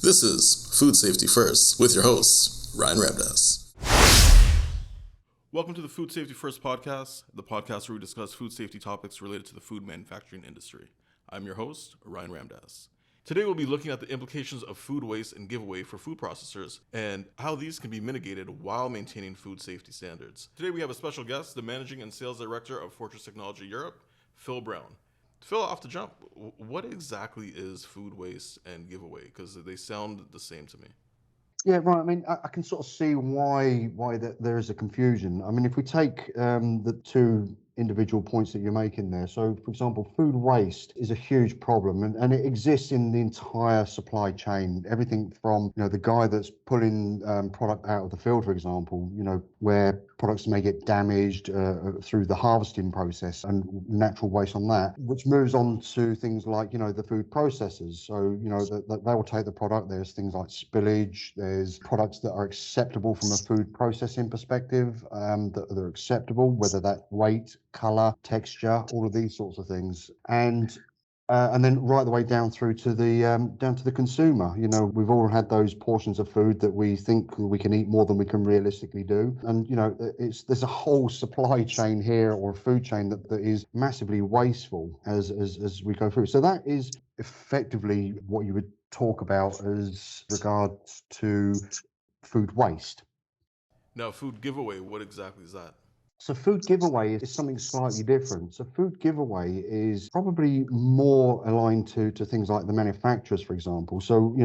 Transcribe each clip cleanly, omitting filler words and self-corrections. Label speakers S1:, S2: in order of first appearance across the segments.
S1: This is Food Safety First with your host, Ryan Ramdas.
S2: Welcome to the Food Safety First podcast, the podcast where we discuss food safety topics related to the food manufacturing industry. I'm your host, Ryan Ramdas. Today we'll be looking at the implications of food waste and giveaway for food processors and how these can be mitigated while maintaining food safety standards. Today we have a special guest, the Managing and Sales Director of Fortress Technology Europe, Phil Brown. Phil, off the jump, what exactly is food waste and giveaway? Because they sound the same to me.
S3: Yeah, right. I mean, I can sort of see why there is a confusion. I mean, if we take the two individual points that you're making there. So, for example, food waste is a huge problem, and it exists in the entire supply chain. Everything from, the guy that's pulling product out of the field, for example, where products may get damaged through the harvesting process and natural waste on that, which moves on to things like, the food processors. So, they will take the product. There's things like spillage. There's products that are acceptable from a food processing perspective, that are acceptable, whether that weight, color, texture, all of these sorts of things, and then right the way down through to the consumer. We've all had those portions of food that we think we can eat more than we can realistically do, and there's a whole supply chain here, or a food chain that is massively wasteful as we go through. So that is effectively what you would talk about as regards to food waste.
S2: Now, food giveaway, what exactly is that?
S3: So food giveaway is something slightly different. So food giveaway is probably more aligned to things like the manufacturers, for example. So,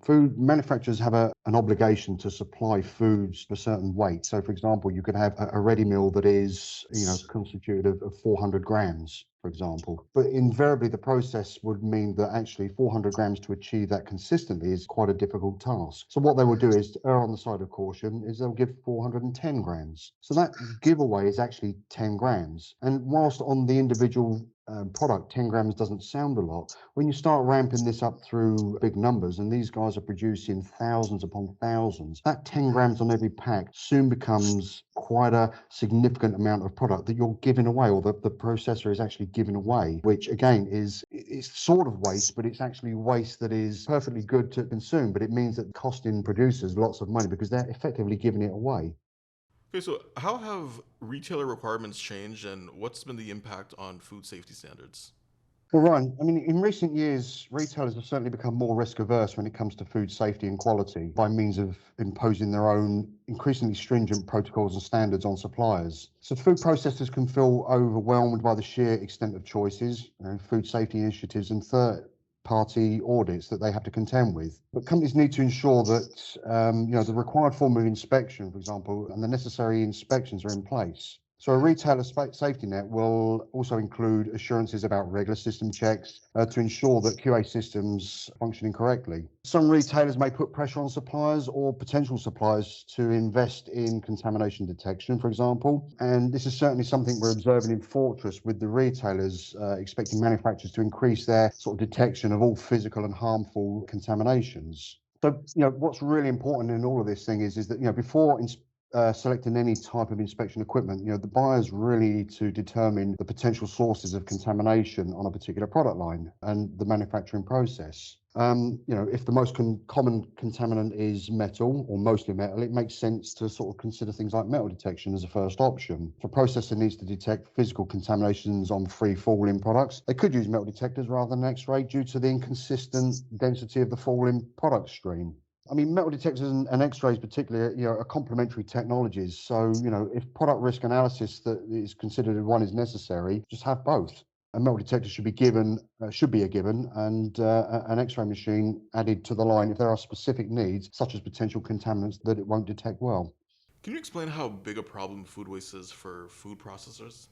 S3: food manufacturers have an obligation to supply foods to a certain weight. So, for example, you could have a ready meal that is, constituted of 400 grams, for example. But invariably, the process would mean that actually 400 grams to achieve that consistently is quite a difficult task. So what they will do is, to err on the side of caution, is they'll give 410 grams. So that giveaway is actually 10 grams. And whilst on the individual product, 10 grams doesn't sound a lot, when you start ramping this up through big numbers, and these guys are producing thousands upon thousands, that 10 grams on every pack soon becomes quite a significant amount of product that you're giving away, or the processor is actually giving away, which again it's sort of waste, but it's actually waste that is perfectly good to consume, but it means that costing producers lots of money because they're effectively giving it away.
S2: Okay, so how have retailer requirements changed, and what's been the impact on food safety standards?
S3: Well, Ryan, I mean, in recent years, retailers have certainly become more risk averse when it comes to food safety and quality by means of imposing their own increasingly stringent protocols and standards on suppliers. So food processors can feel overwhelmed by the sheer extent of choices, food safety initiatives and third-party audits that they have to contend with. But companies need to ensure that, the required form of inspection, for example, and the necessary inspections are in place. So a retailer safety net will also include assurances about regular system checks to ensure that QA systems are functioning correctly. Some retailers may put pressure on suppliers or potential suppliers to invest in contamination detection, for example. And this is certainly something we're observing in Fortress, with the retailers expecting manufacturers to increase their sort of detection of all physical and harmful contaminations. So, what's really important in all of this thing is that, before selecting any type of inspection equipment, the buyers really need to determine the potential sources of contamination on a particular product line and the manufacturing process. If the most common contaminant is metal, or mostly metal, it makes sense to sort of consider things like metal detection as a first option. If a processor needs to detect physical contaminations on free-falling products, they could use metal detectors rather than Xray due to the inconsistent density of the falling product stream. I mean, metal detectors and X-rays particularly, are complementary technologies. So, if product risk analysis that is considered one is necessary, just have both. A metal detector should be a given, and an X-ray machine added to the line if there are specific needs, such as potential contaminants that it won't detect well.
S2: Can you explain how big a problem food waste is for food processors?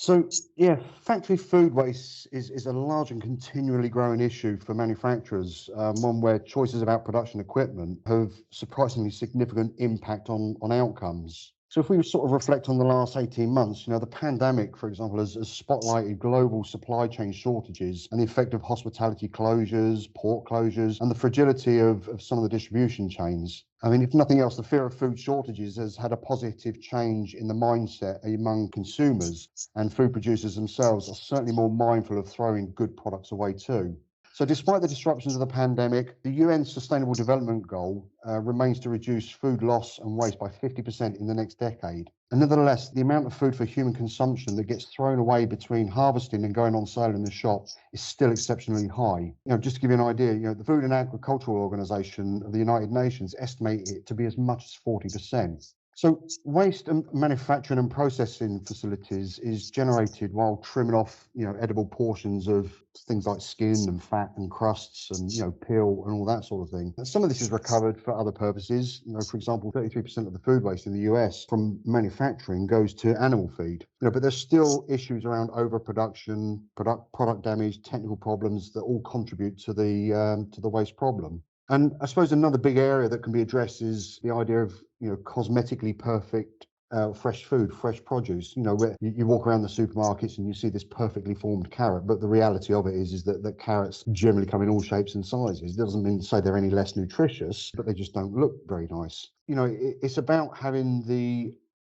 S3: So, yeah, factory food waste is a large and continually growing issue for manufacturers, one where choices about production equipment have surprisingly significant impact on outcomes. So if we sort of reflect on the last 18 months, the pandemic, for example, has spotlighted global supply chain shortages and the effect of hospitality closures, port closures, and the fragility of some of the distribution chains. I mean, if nothing else, the fear of food shortages has had a positive change in the mindset among consumers, and food producers themselves are certainly more mindful of throwing good products away too. So despite the disruptions of the pandemic, the UN Sustainable Development Goal remains to reduce food loss and waste by 50% in the next decade. And nevertheless, the amount of food for human consumption that gets thrown away between harvesting and going on sale in the shop is still exceptionally high. Just to give you an idea, the Food and Agricultural Organization of the United Nations estimate it to be as much as 40%. So waste and manufacturing and processing facilities is generated while trimming off, edible portions of things like skin and fat and crusts and, peel and all that sort of thing. And some of this is recovered for other purposes. For example, 33% of the food waste in the US from manufacturing goes to animal feed. But there's still issues around overproduction, product damage, technical problems that all contribute to the waste problem. And I suppose another big area that can be addressed is the idea of, cosmetically perfect fresh food, fresh produce. Where you walk around the supermarkets and you see this perfectly formed carrot, but the reality of it is that carrots generally come in all shapes and sizes. It doesn't mean to say they're any less nutritious, but they just don't look very nice. It's about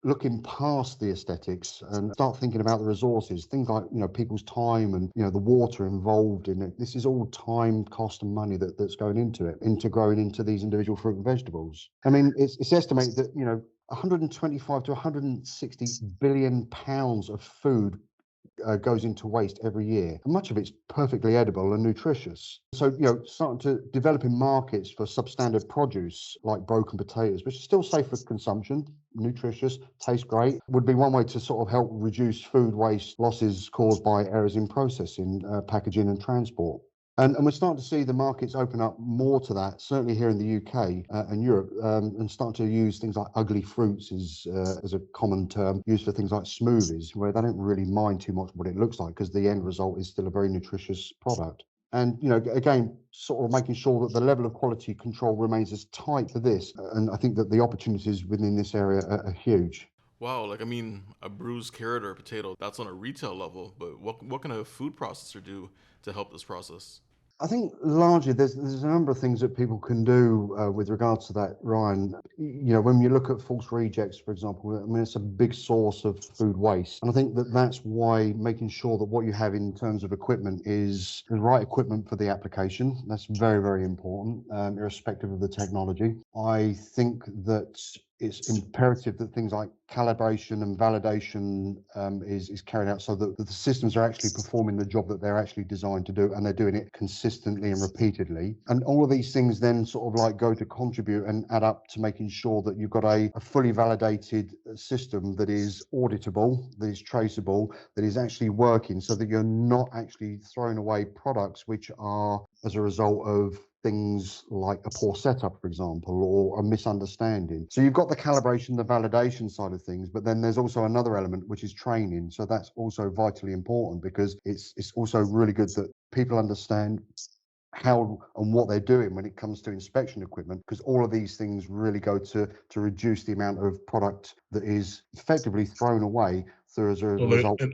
S3: looking past the aesthetics and start thinking about the resources, things like, people's time and, the water involved in it. This is all time, cost and money that's going into it, into growing into these individual fruit and vegetables. I mean, it's estimated that, 125 to 160 billion pounds of food goes into waste every year. And much of it's perfectly edible and nutritious. So, starting to develop in markets for substandard produce like broken potatoes, which is still safe for consumption, nutritious, taste great, would be one way to sort of help reduce food waste losses caused by errors in processing, packaging and transport. And we're starting to see the markets open up more to that, certainly here in the UK and Europe, and start to use things like ugly fruits as a common term used for things like smoothies, where they don't really mind too much what it looks like because the end result is still a very nutritious product. And, again, sort of making sure that the level of quality control remains as tight for this. And I think that the opportunities within this area are huge.
S2: Wow, a bruised carrot or a potato, that's on a retail level, but what can a food processor do to help this process?
S3: I think largely there's a number of things that people can do with regards to that, Ryan. When you look at false rejects, for example, I mean, it's a big source of food waste. And I think that's why making sure that what you have in terms of equipment is the right equipment for the application. That's very, very important, irrespective of the technology. I think that it's imperative that things like calibration and validation is carried out so that the systems are actually performing the job that they're actually designed to do, and they're doing it consistently and repeatedly. And all of these things then sort of like go to contribute and add up to making sure that you've got a fully validated system that is auditable, that is traceable, that is actually working, so that you're not actually throwing away products which are as a result of things like a poor setup, for example, or a misunderstanding. So you've got the calibration, the validation side of things, but then there's also another element, which is training. So that's also vitally important because it's also really good that people understand how and what they're doing when it comes to inspection equipment, because all of these things really go to reduce the amount of product that is effectively thrown away through as a result.
S4: An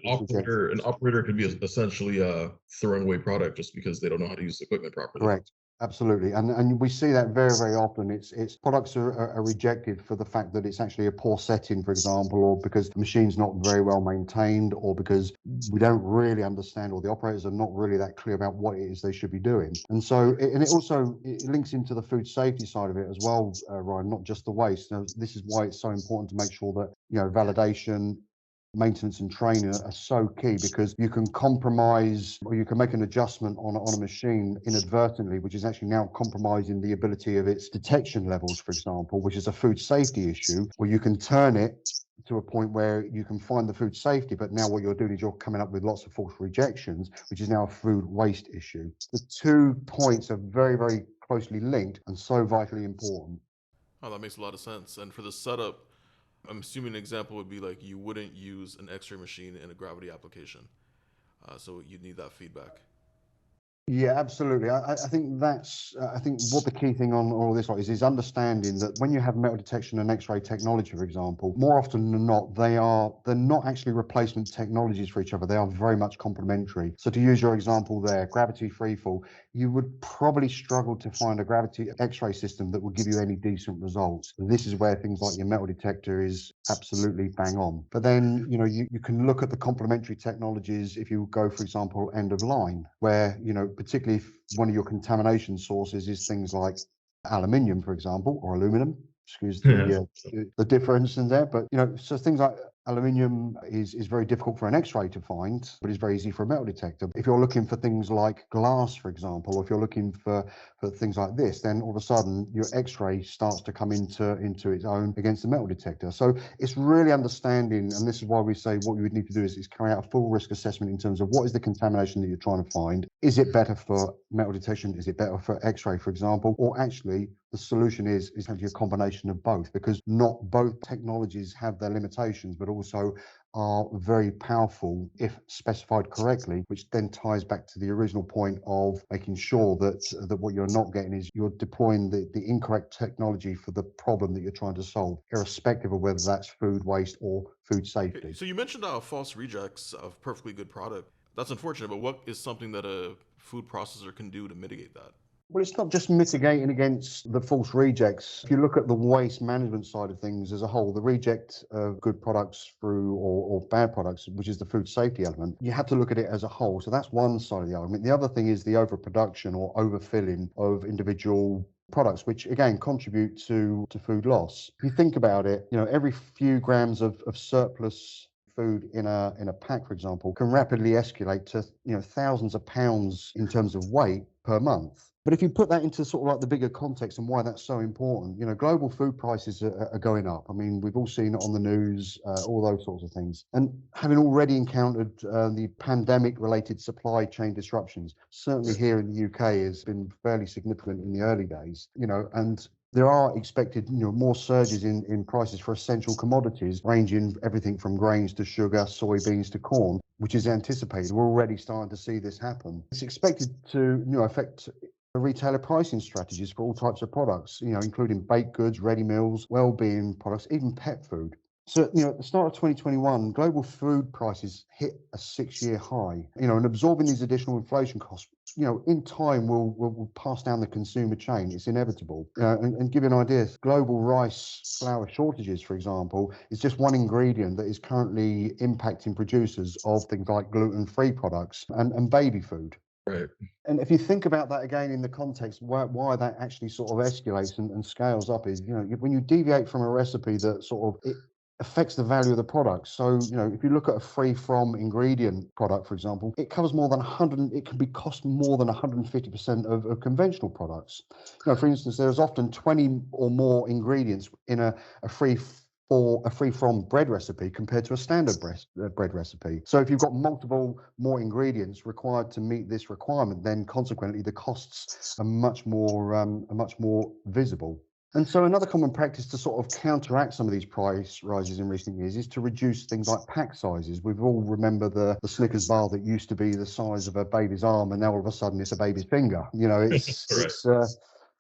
S4: operator could be essentially a throwing away product just because they don't know how to use the equipment properly.
S3: Correct. Absolutely. And we see that very, very often. It's products are rejected for the fact that it's actually a poor setting, for example, or because the machine's not very well maintained, or because we don't really understand, or the operators are not really that clear about what it is they should be doing. And so, it links into the food safety side of it as well, Ryan, not just the waste. Now, this is why it's so important to make sure that, validation, maintenance and training are so key, because you can compromise or you can make an adjustment on a machine inadvertently, which is actually now compromising the ability of its detection levels, for example, which is a food safety issue, where you can turn it to a point where you can find the food safety, but now what you're doing is you're coming up with lots of false rejections, which is now a food waste issue. The 2 points are very, very closely linked and so vitally important.
S2: Oh, that makes a lot of sense. And for the setup, I'm assuming an example would be like you wouldn't use an Xray machine in a gravity application. So you'd need that feedback.
S3: Yeah, absolutely. I think I think what the key thing on all this is understanding that when you have metal detection and X-ray technology, for example, more often than not, they're not actually replacement technologies for each other. They are very much complementary. So to use your example there, gravity freefall, you would probably struggle to find a gravity X-ray system that would give you any decent results. This is where things like your metal detector is absolutely bang on. But then, you can look at the complementary technologies if you go, for example, end of line, where, particularly if one of your contamination sources is things like aluminium, for example, or aluminum. Excuse the difference in there, but so things like aluminium is very difficult for an X-ray to find, but it's very easy for a metal detector. If you're looking for things like glass, for example, or if you're looking for things like this, then all of a sudden your X-ray starts to come into its own against the metal detector. So it's really understanding, and this is why we say what you would need to do is carry out a full risk assessment in terms of what is the contamination that you're trying to find. Is it better for metal detection? Is it better for X-ray, for example? Or actually, the solution is actually a combination of both, because not both technologies have their limitations, but also are very powerful if specified correctly, which then ties back to the original point of making sure that what you're not getting is you're deploying the incorrect technology for the problem that you're trying to solve, irrespective of whether that's food waste or food safety.
S2: Okay, so you mentioned false rejects of perfectly good product. That's unfortunate, but what is something that a food processor can do to mitigate that?
S3: Well, it's not just mitigating against the false rejects. If you look at the waste management side of things as a whole, the reject of good products through or bad products, which is the food safety element, you have to look at it as a whole. So that's one side of the argument. The other thing is the overproduction or overfilling of individual products, which again contribute to food loss. If you think about it, every few grams of surplus food in a pack, for example, can rapidly escalate to thousands of pounds in terms of weight per month. But if you put that into sort of like the bigger context and why that's so important, global food prices are going up. I mean, we've all seen it on the news, all those sorts of things. And having already encountered the pandemic-related supply chain disruptions, certainly here in the UK has been fairly significant in the early days, and there are expected, more surges in prices for essential commodities, ranging everything from grains to sugar, soybeans to corn, which is anticipated. We're already starting to see this happen. It's expected to, affect the retailer pricing strategies for all types of products, including baked goods, ready meals, well-being products, even pet food. So, at the start of 2021, global food prices hit a 6-year high, and absorbing these additional inflation costs, in time will pass down the consumer chain. It's inevitable. And give you an idea, global rice flour shortages, for example, is just one ingredient that is currently impacting producers of things like gluten-free products and baby food.
S4: Right.
S3: And if you think about that again in the context why that actually sort of escalates and scales up is, when you deviate from a recipe that sort of it affects the value of the product. So, if you look at a free from ingredient product, for example, it covers more than 100, it can be cost more than 150% of conventional products. For instance, there's often 20 or more ingredients in a free from bread recipe compared to a standard bread recipe. So if you've got multiple more ingredients required to meet this requirement, then consequently the costs are much more visible. And so another common practice to sort of counteract some of these price rises in recent years is to reduce things like pack sizes. We've all remember the Snickers bar that used to be the size of a baby's arm, and now all of a sudden it's a baby's finger.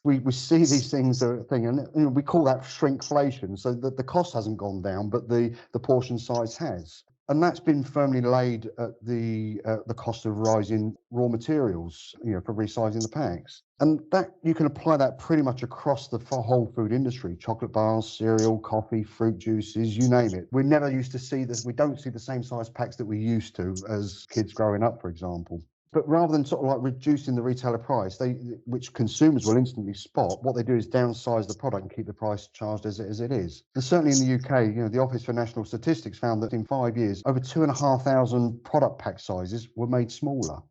S3: We see these things are a thing, and we call that shrinkflation. So that the cost hasn't gone down, but the portion size has. And that's been firmly laid at the cost of rising raw materials, for resizing the packs. And that you can apply that pretty much across the whole food industry: chocolate bars, cereal, coffee, fruit juices, you name it. We never used to see this. We don't see the same size packs that we used to as kids growing up, for example. But rather than sort of like reducing the retailer price, which consumers will instantly spot, what they do is downsize the product and keep the price charged as it is. And certainly in the UK, the Office for National Statistics found that in 5 years, over 2,500 product pack sizes were made smaller.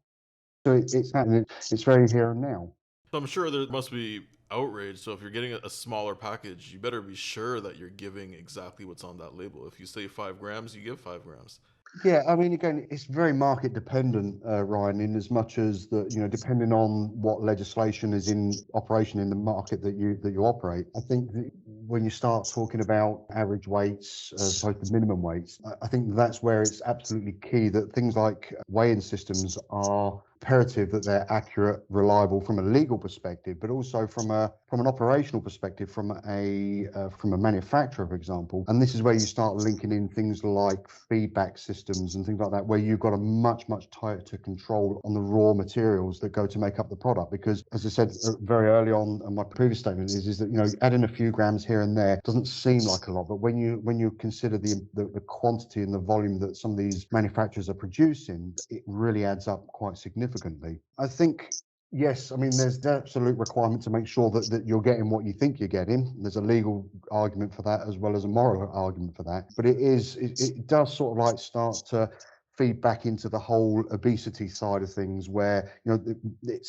S3: So it's happening. It's very here and now.
S2: So I'm sure there must be outrage. So if you're getting a smaller package, you better be sure that you're giving exactly what's on that label. If you say 5 grams, you give 5 grams.
S3: Yeah, I mean, again, it's very market dependent, Ryan, in as much as that, depending on what legislation is in operation in the market that you operate. I think that when you start talking about average weights as opposed to minimum weights, I think that's where it's absolutely key that things like weighing systems are imperative that they're accurate, reliable from a legal perspective, but also from an operational perspective, from a manufacturer, for example. And this is where you start linking in things like feedback systems and things like that, where you've got a much tighter control on the raw materials that go to make up the product. Because, as I said very early on in my previous statement, is that adding a few grams here and there doesn't seem like a lot, but when you consider the quantity and the volume that some of these manufacturers are producing, it really adds up quite significantly. significantly. I think, yes, I mean, there's the absolute requirement to make sure that you're getting what you think you're getting. There's a legal argument for that as well as a moral argument for that. But it does sort of like start to feed back into the whole obesity side of things where,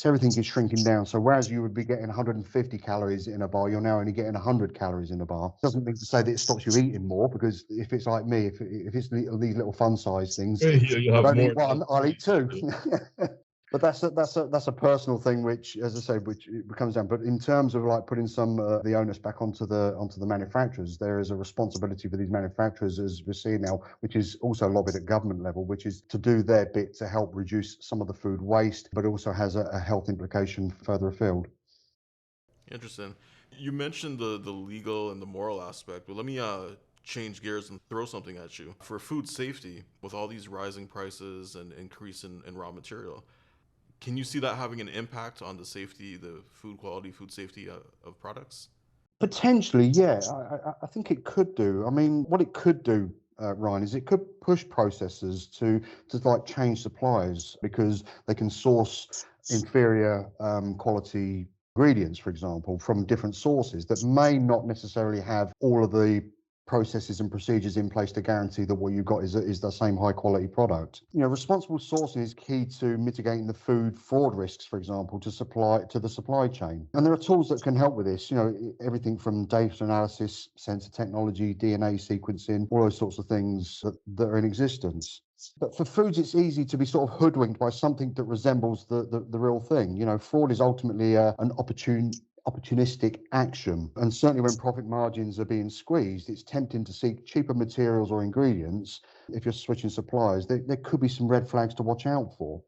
S3: everything is shrinking down. So whereas you would be getting 150 calories in a bar, you're now only getting 100 calories in a bar. Doesn't mean to say that it stops you eating more, because if it's like me, if it's these little fun size things,
S4: You
S3: I
S4: have
S3: don't
S4: more.
S3: eat one, I'll eat two. But that's a personal thing, which, as I say, which it comes down. But in terms of like putting some the onus back onto the manufacturers, there is a responsibility for these manufacturers, as we're seeing now, which is also lobbied at government level, which is to do their bit to help reduce some of the food waste, but also has a health implication further afield.
S2: Interesting. You mentioned the legal and the moral aspect, but let me change gears and throw something at you. For food safety, with all these rising prices and increase in raw material, can you see that having an impact on the safety, the food quality, food safety of products?
S3: Potentially, yeah. I think it could do. I mean, what it could do, Ryan, is it could push processors to like change suppliers, because they can source inferior quality ingredients, for example, from different sources that may not necessarily have all of the processes and procedures in place to guarantee that what you've got is the same high quality product. Responsible sourcing is key to mitigating the food fraud risks, for example, to the supply chain. And there are tools that can help with this, everything from data analysis, sensor technology, DNA sequencing, all those sorts of things that are in existence. But for foods, it's easy to be sort of hoodwinked by something that resembles the real thing. Fraud is ultimately an opportunistic action. And certainly when profit margins are being squeezed, it's tempting to seek cheaper materials or ingredients. If you're switching suppliers, there could be some red flags to watch out for.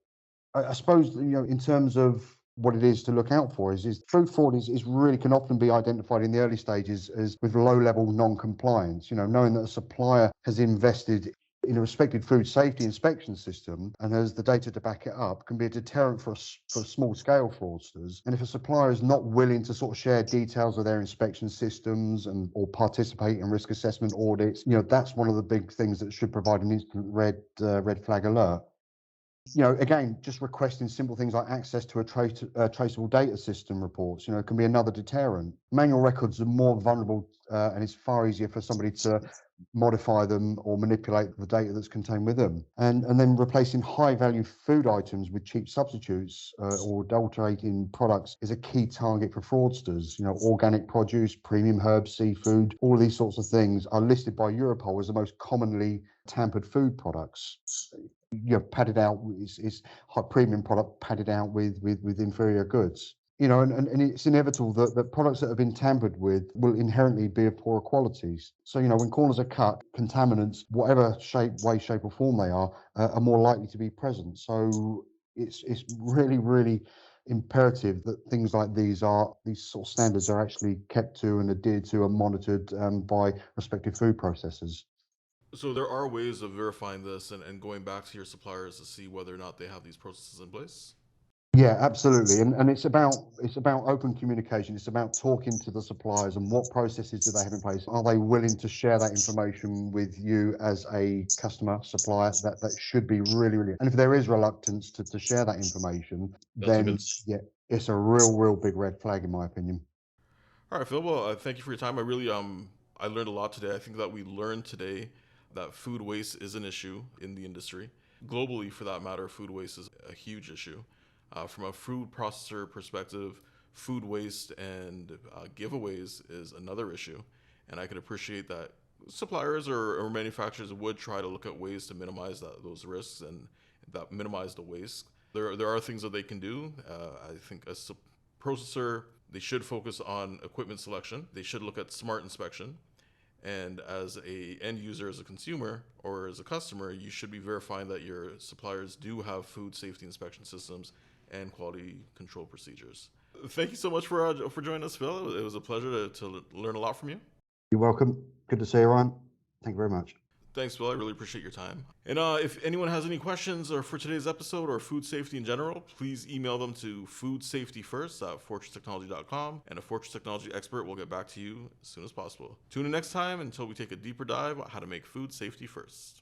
S3: I suppose, in terms of what it is to look out for is food fraud is really can often be identified in the early stages as with low level non-compliance, knowing that a supplier has invested in a respected food safety inspection system and has the data to back it up, can be a deterrent for small scale fraudsters. And if a supplier is not willing to sort of share details of their inspection systems or participate in risk assessment audits, that's one of the big things that should provide an instant red flag alert. Again, just requesting simple things like access to a traceable data system reports, can be another deterrent. Manual records are more vulnerable, and it's far easier for somebody to modify them or manipulate the data that's contained with them. And then replacing high value food items with cheap substitutes or adulterating products is a key target for fraudsters. Organic produce, premium herbs, seafood, all of these sorts of things are listed by Europol as the most commonly tampered food products. Padded out is high premium product padded out with inferior goods. And it's inevitable that products that have been tampered with will inherently be of poorer qualities. So, when corners are cut, contaminants, whatever way, shape, or form they are more likely to be present. So it's really, really imperative that things like these sort of standards are actually kept to and adhered to and monitored by respective food processors.
S2: So there are ways of verifying this and going back to your suppliers to see whether or not they have these processes in place.
S3: Yeah, absolutely. And it's about open communication. It's about talking to the suppliers and what processes do they have in place. Are they willing to share that information with you as a customer supplier? That should be really, really. And if there is reluctance to share that information, then yeah, it's a real big red flag in my opinion.
S2: All right, Phil. Well, thank you for your time. I really I learned a lot today. I think that we learned today that food waste is an issue in the industry. Globally, for that matter, food waste is a huge issue. From a food processor perspective, food waste and giveaways is another issue. And I could appreciate that suppliers or manufacturers would try to look at ways to minimize those risks and that minimize the waste. There are things that they can do. I think as a processor, they should focus on equipment selection. They should look at smart inspection. And as a end user, as a consumer, or as a customer, you should be verifying that your suppliers do have food safety inspection systems and quality control procedures. Thank you so much for joining us, Phil. It was a pleasure to learn a lot from you.
S3: You're welcome. Good to see you, Ryan. Thank you very much.
S2: Thanks, Phil. I really appreciate your time. And if anyone has any questions or for today's episode or food safety in general, please email them to foodsafetyfirst@fortresstechnology.com, and a Fortress Technology expert will get back to you as soon as possible. Tune in next time until we take a deeper dive on how to make food safety first.